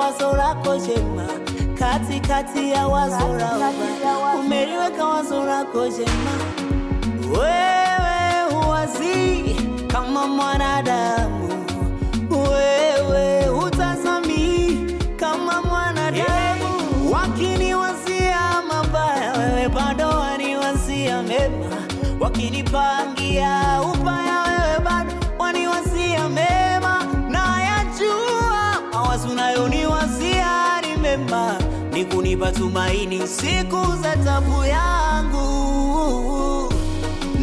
wazo lako jema katikati ya wazo la ubaya. Umeliweka wazo lako jema. Wewe huwazi kama mwanadamu, wewe hutazami kama mwanadamu. Wakiniwazia mabaya, wewe bado waniwazia mema. Wakinipangia ubaya, wewe bado waniwazia mema. Nayajua mawazo unayoniwazia ni mema, ni kunipa tumaini siku za taabu yangu.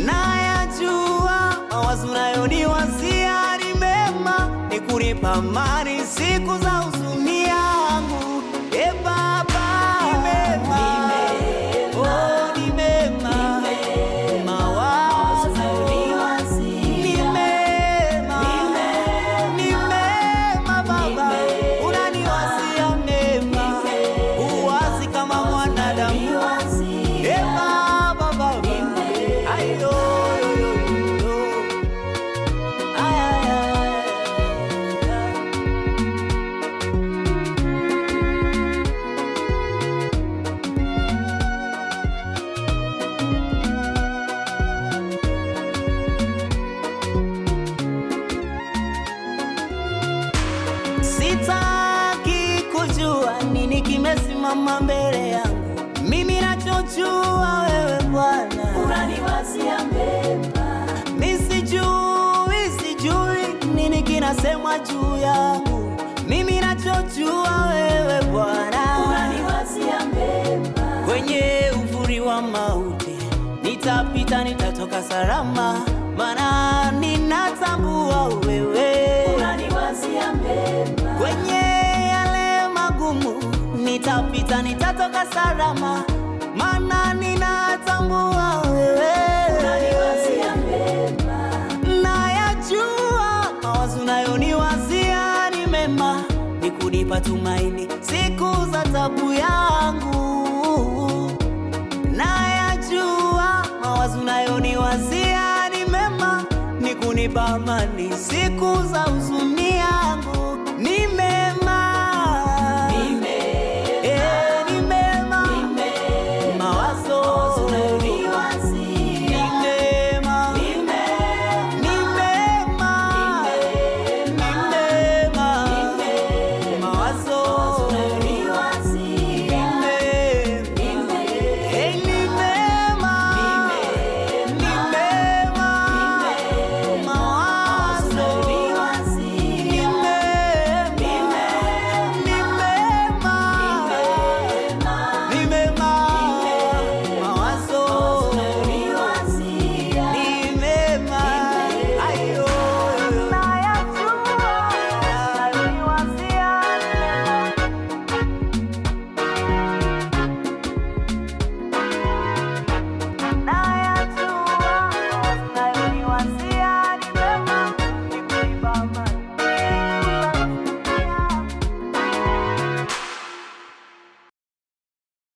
Nayajua mawazo unayoniwazia ni mema, ni kunipa amani siku za huzuni yangu. E Baba, ni mema, oh, ni mema, mawazo ni mema, ni mema Baba, unaniwazia mema, huwazi kama mwanadamu. E Baba, Baba, ayo, sitaki kujua nini kimesimama mbele yangu. Mimi nachojua wewe Bwana unaniwazia mema. mimi sijui nini kinasemwa juu yangu. Mimi nachojua wewe Bwana Unaniwazia mema. kwenye uvuli wa mauti nitapita, nitatoka salama, maana ninatambua wewe. Unaniwazia mema. Kwenye yale magumu nitapita, nitatoka salama, maana ninatambua wewe. Unaniwazia mema. Nayajua mawazo unayoniwazia ni mema, ni kunipa tumaini siku za taabu yangu. Nayajua mawazo unayoniwazia ni mema, ni kunipa amani siku za huzuni.